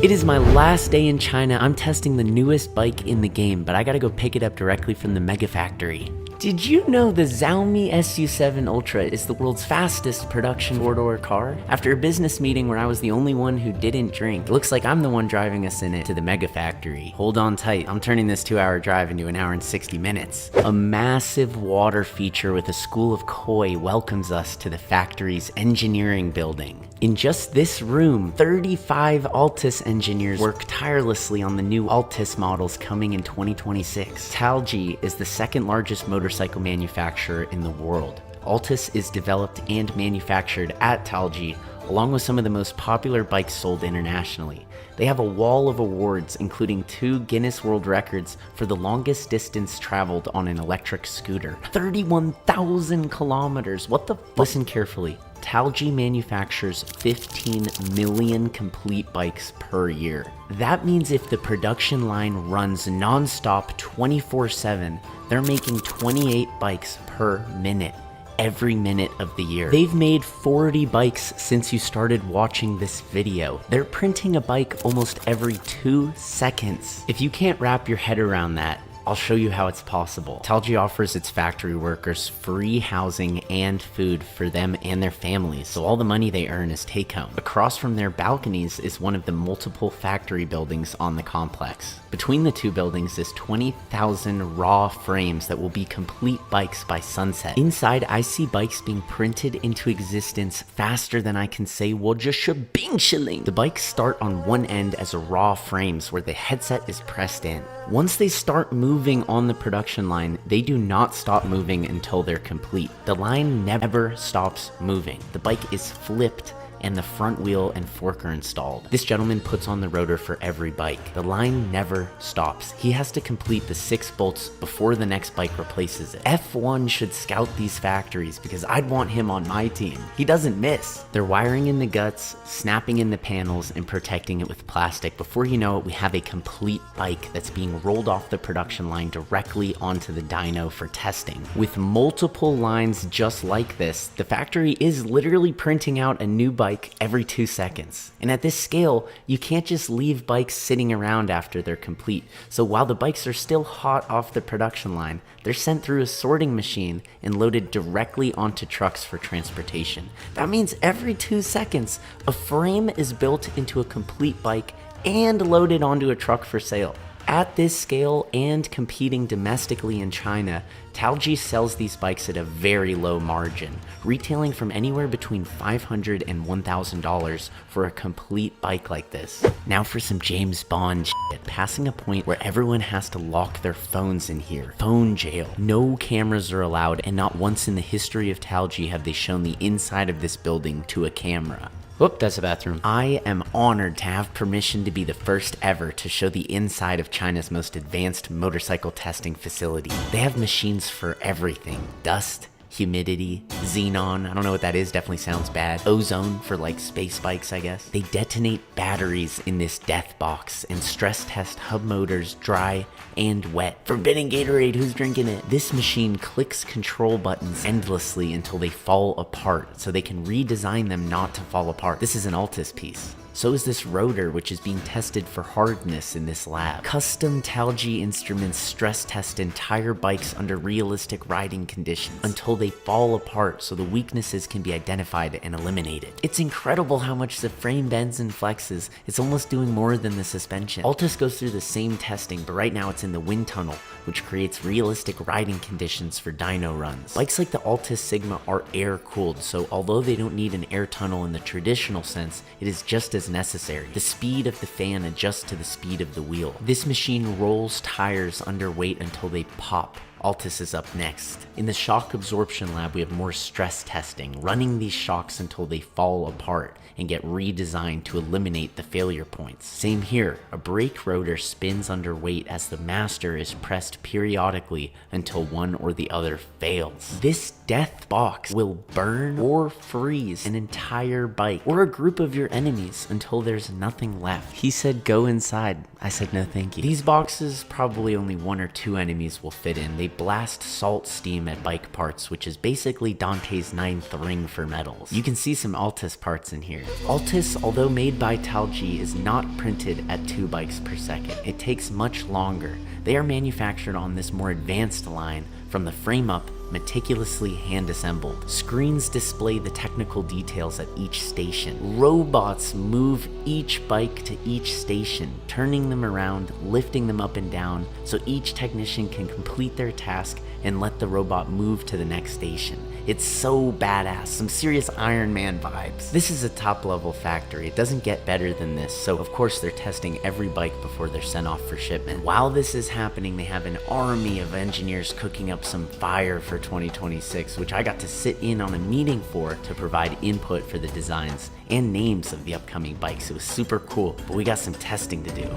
It is my last day in China. I'm testing the newest bike in the game, but I gotta go pick it up directly from the Mega Factory. Did you know the Xiaomi SU7 Ultra is the world's fastest production four-door car? After a business meeting where I was the only one who didn't drink, it looks like I'm the one driving us in it to the Mega Factory. Hold on tight, I'm turning this 2-hour drive into an hour and 60 minutes. A massive water feature with a school of koi welcomes us to the factory's engineering building. In just this room, 35 Altis engineers work tirelessly on the new Altis models coming in 2026. Talji is the second largest motorcycle manufacturer in the world. Altis is developed and manufactured at Talji, along with some of the most popular bikes sold internationally. They have a wall of awards, including 2 Guinness World Records for the longest distance traveled on an electric scooter. 31,000 kilometers, what the f- Listen carefully. Talji manufactures 15 million complete bikes per year. That means if the production line runs non-stop 24/7, they're making 28 bikes per minute, every minute of the year. They've made 40 bikes since you started watching this video. They're printing a bike almost every 2 seconds. If you can't wrap your head around that, I'll show you how it's possible. Talji offers its factory workers free housing and food for them and their families, so all the money they earn is take home. Across from their balconies is one of the multiple factory buildings on the complex. Between the 2 buildings is 20,000 raw frames that will be complete bikes by sunset. Inside, I see bikes being printed into existence faster than I can say "Wojashabingshilling." The bikes start on one end as raw frames where the headset is pressed in. Once they start moving on the production line, they do not stop moving until they're complete. The line never stops moving. The bike is flipped and the front wheel and fork are installed. This gentleman puts on the rotor for every bike. The line never stops. He has to complete the 6 bolts before the next bike replaces it. F1 should scout these factories because I'd want him on my team. He doesn't miss. They're wiring in the guts, snapping in the panels, and protecting it with plastic. Before you know it, we have a complete bike that's being rolled off the production line directly onto the dyno for testing. With multiple lines just like this, the factory is literally printing out a new bike every 2 seconds. And at this scale, you can't just leave bikes sitting around after they're complete. So while the bikes are still hot off the production line, they're sent through a sorting machine and loaded directly onto trucks for transportation. That means every 2 seconds, a frame is built into a complete bike and loaded onto a truck for sale. At this scale and competing domestically in China, Talji sells these bikes at a very low margin, retailing from anywhere between $500 and $1,000 for a complete bike like this. Now for some James Bond shit, passing a point where everyone has to lock their phones in here. Phone jail. No cameras are allowed, and not once in the history of Talji have they shown the inside of this building to a camera. Whoop, that's a bathroom. I am honored to have permission to be the first ever to show the inside of China's most advanced motorcycle testing facility. They have machines for everything. Dust, humidity, xenon, I don't know what that is, definitely sounds bad. Ozone for like space bikes, I guess. They detonate batteries in this death box and stress test hub motors dry and wet. Forbidden Gatorade, who's drinking it? This machine clicks control buttons endlessly until they fall apart, so they can redesign them not to fall apart. This is an Altis piece. So is this rotor, which is being tested for hardness in this lab. Custom Talji instruments stress test entire bikes under realistic riding conditions until they fall apart so the weaknesses can be identified and eliminated. It's incredible how much the frame bends and flexes. It's almost doing more than the suspension. Altis goes through the same testing, but right now it's in the wind tunnel, which creates realistic riding conditions for dyno runs. Bikes like the Altis Sigma are air-cooled, so although they don't need an air tunnel in the traditional sense, it is just as necessary. The speed of the fan adjusts to the speed of the wheel. This machine rolls tires under weight until they pop. Altis is up next. In the shock absorption lab, we have more stress testing, running these shocks until they fall apart and get redesigned to eliminate the failure points. Same here, a brake rotor spins under weight as the master is pressed periodically until one or the other fails. This death box will burn or freeze an entire bike or a group of your enemies until there's nothing left. He said go inside. I said no thank you. These boxes, probably only 1 or 2 enemies will fit in. They blast salt steam at bike parts, which is basically Dante's 9th ring for metals. You can see some Altus parts in here. Altus, although made by Talgi, is not printed at 2 bikes per second. It takes much longer. They are manufactured on this more advanced line from the frame up, meticulously hand-assembled. Screens display the technical details at each station. Robots move each bike to each station, turning them around, lifting them up and down, so each technician can complete their task and let the robot move to the next station. It's so badass, some serious Iron Man vibes. This is a top-level factory. It doesn't get better than this, so of course they're testing every bike before they're sent off for shipment. While this is happening, they have an army of engineers cooking up some fire for 2026, which I got to sit in on a meeting for to provide input for the designs and names of the upcoming bikes. It was super cool, but we got some testing to do.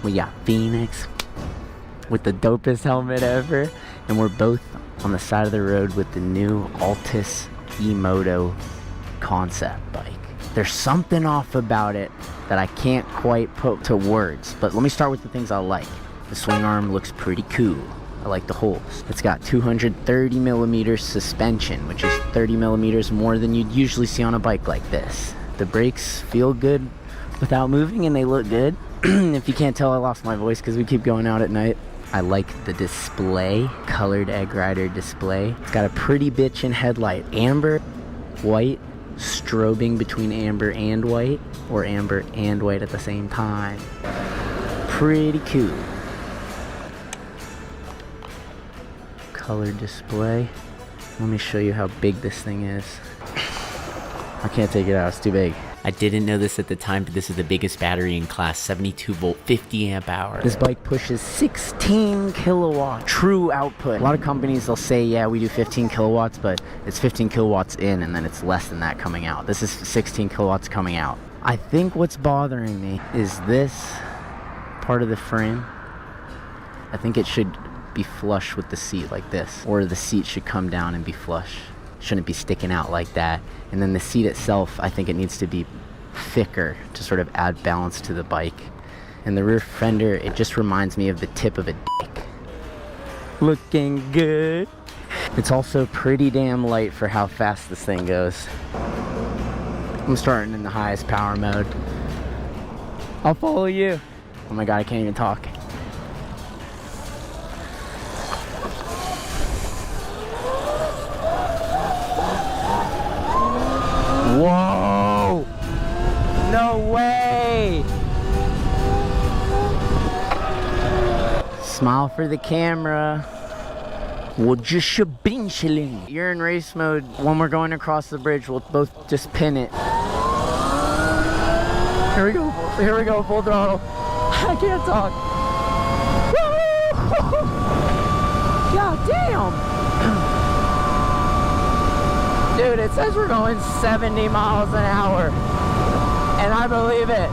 We got Phoenix with the dopest helmet ever, and we're both on the side of the road with the new Altus E-Moto concept bike. There's something off about it that I can't quite put to words, but let me start with the things I like. The swing arm looks pretty cool. I like the holes. It's got 230 millimeters suspension, which is 30 millimeters more than you'd usually see on a bike like this. The brakes feel good without moving, and they look good. If you can't tell, I lost my voice because we keep going out at night. I like the display, colored Egg Rider display. It's got a pretty bitchin' headlight. Amber, white, strobing between amber and white, or amber and white at the same time. Pretty cool. Colored display. Let me show you how big this thing is. I can't take it out, it's too big. I didn't know this at the time, but this is the biggest battery in class, 72 volt, 50 amp hour. This bike pushes 16 kilowatt true output. A lot of companies, they'll say, yeah, we do 15 kilowatts, but it's 15 kilowatts in and then it's less than that coming out. This is 16 kilowatts coming out. I think what's bothering me is this part of the frame. I think it should be flush with the seat like this, or the seat should come down and be flush. Shouldn't be sticking out like that. And then the seat itself, I think it needs to be thicker to sort of add balance to the bike. And the rear fender, it just reminds me of the tip of a dick. Looking good. It's also pretty damn light for how fast this thing goes. I'm starting in the highest power mode. I'll follow you. Oh my god, I can't even talk. Whoa! No way! Smile for the camera. You're in race mode. When we're going across the bridge, we'll both just pin it. Here we go, full throttle. I can't talk. God damn! Dude, it says we're going 70 miles an hour, and I believe it.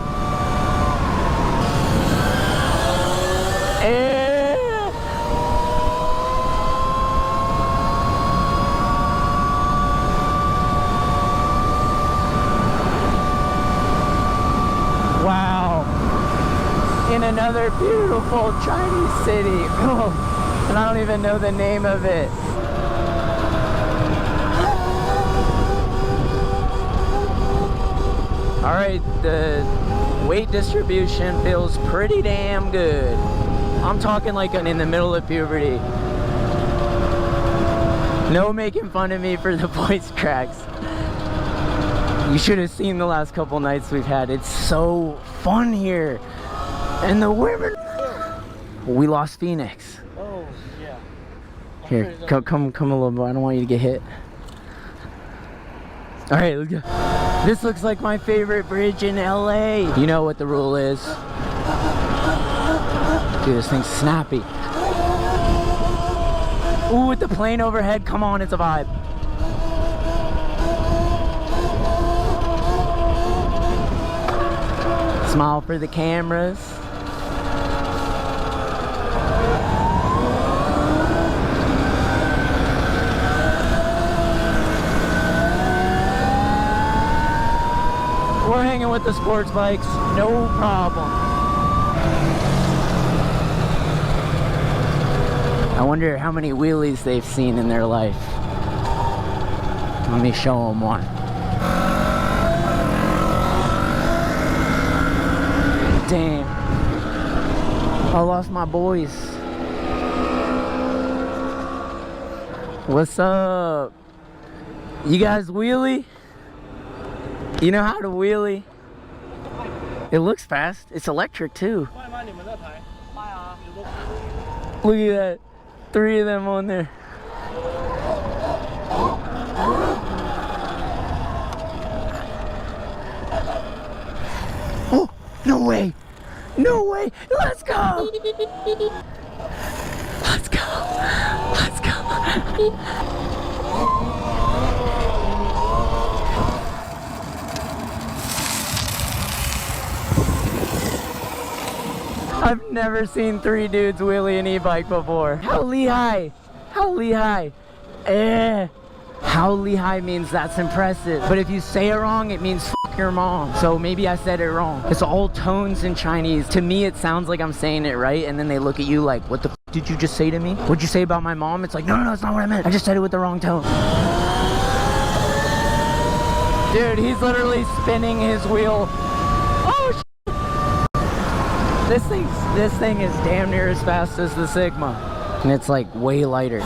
Wow. In another beautiful Chinese city. And I don't even know the name of it. Alright, the weight distribution feels pretty damn good. I'm talking like I'm in the middle of puberty. No making fun of me for the voice cracks. You should have seen the last couple nights we've had. It's so fun here. And the women... We lost Phoenix. Oh, yeah. Here, come a little bit. I don't want you to get hit. Alright, let's go. This looks like my favorite bridge in LA. You know what the rule is. Dude, this thing's snappy. Ooh, with the plane overhead, come on, it's a vibe. Smile for the cameras. We're hanging with the sports bikes, no problem. I wonder how many wheelies they've seen in their life. Let me show them one. Damn. I lost my boys. What's up? You guys wheelie? You know how to wheelie? It looks fast. It's electric too. Look at that. 3 of them on there. Oh, no way. No way. Let's go. Let's go. Let's go. I've never seen 3 dudes wheelie an e-bike before. How Lehigh? How Lehigh? How Lehigh means that's impressive. But if you say it wrong, it means f your mom. So maybe I said it wrong. It's all tones in Chinese. To me, it sounds like I'm saying it right. And then they look at you like, what the f did you just say to me? What'd you say about my mom? It's like, no, that's not what I meant. I just said it with the wrong tone. Dude, he's literally spinning his wheel. Oh, shit. This thing is damn near as fast as the Sigma. And it's like way lighter.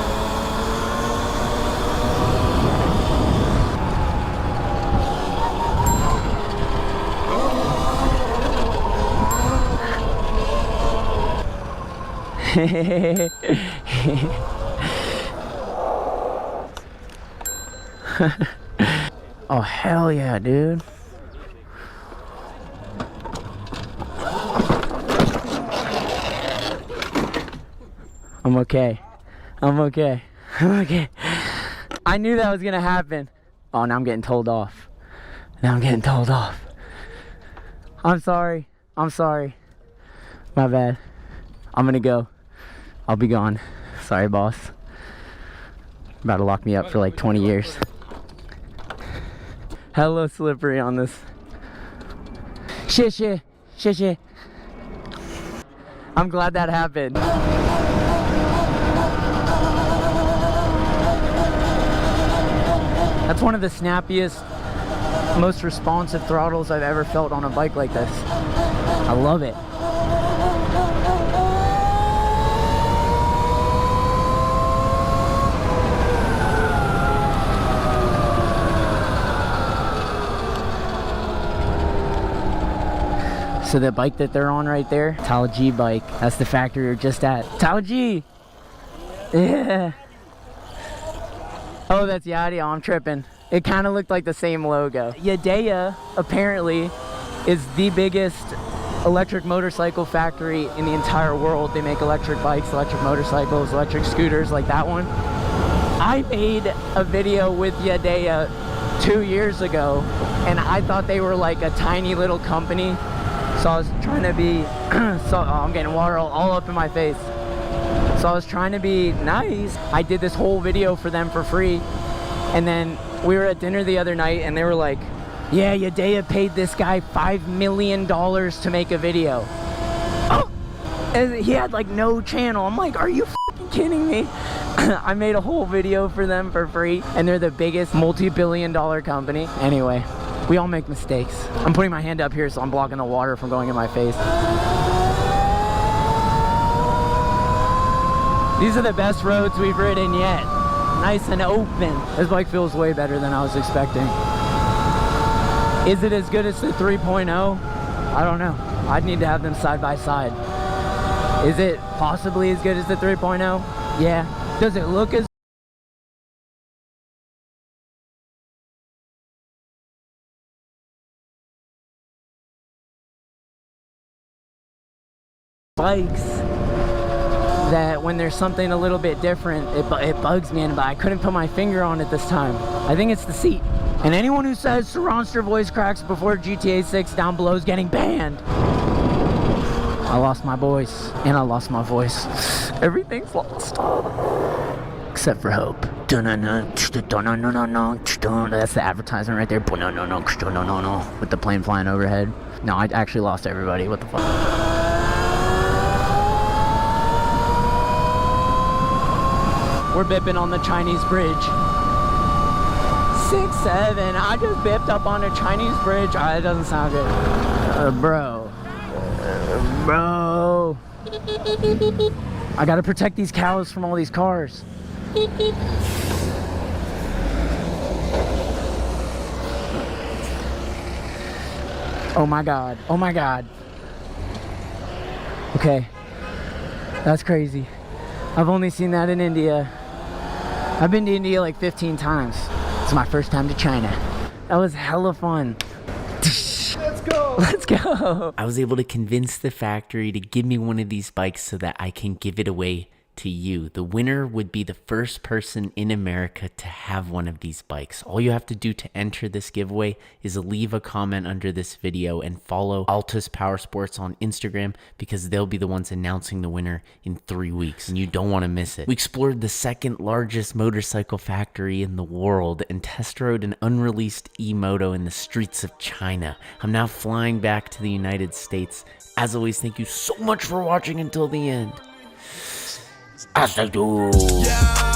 Oh, hell yeah, dude. I'm okay. I'm okay. I'm okay. I knew that was gonna happen. Oh, now I'm getting told off. Now I'm getting told off. I'm sorry. I'm sorry. My bad. I'm gonna go. I'll be gone. Sorry, boss. About to lock me up for like 20 years. Hello, slippery on this. Shit. I'm glad that happened. That's one of the snappiest, most responsive throttles I've ever felt on a bike like this. I love it. So the bike that they're on right there, Taoji bike, that's the factory we're just at. Taoji! Yeah. Oh, that's Yadi. I'm tripping. It kind of looked like the same logo. Yadea, apparently, is the biggest electric motorcycle factory in the entire world. They make electric bikes, electric motorcycles, electric scooters like that one. I made a video with Yadea 2 years ago, and I thought they were like a tiny little company. So I was trying to be, I'm getting water all up in my face. So I was trying to be nice. I did this whole video for them for free. And then we were at dinner the other night and they were like, yeah, Yadea paid this guy $5 million to make a video. Oh! And he had like no channel. I'm like, are you f***ing kidding me? I made a whole video for them for free and they're the biggest multi-billion-dollar company. Anyway. We all make mistakes. I'm putting my hand up here so I'm blocking the water from going in my face. These are the best roads we've ridden yet. Nice and open. This bike feels way better than I was expecting. Is it as good as the 3.0? I don't know. I'd need to have them side by side. Is it possibly as good as the 3.0? Yeah. Does it look as bikes that when there's something a little bit different, it bugs me, but I couldn't put my finger on it this time. I think it's the seat. And anyone who says Sur Ronster voice cracks before GTA 6 down below is getting banned. I lost my voice, and I lost my voice. Everything's lost. Except for hope. That's the advertisement right there. With the plane flying overhead. No, I actually lost everybody. What the fuck? We're bipping on the Chinese bridge. 6-7. I just bipped up on a Chinese bridge. It doesn't sound good. Bro. Bro. I gotta protect these cows from all these cars. Oh my God. Oh my God. Okay. That's crazy. I've only seen that in India. I've been to India like 15 times. It's my first time to China. That was hella fun. Let's go. Let's go. I was able to convince the factory to give me one of these bikes so that I can give it away to you. The winner would be the first person in America to have one of these bikes. All you have to do to enter this giveaway is leave a comment under this video and follow Altus Power Sports on Instagram, because they'll be the ones announcing the winner in 3 weeks and you don't want to miss it. We explored the second largest motorcycle factory in the world and test rode an unreleased e-moto in the streets of China. I'm now flying back to the United States. As always, thank you so much for watching until the end. Hasta luego.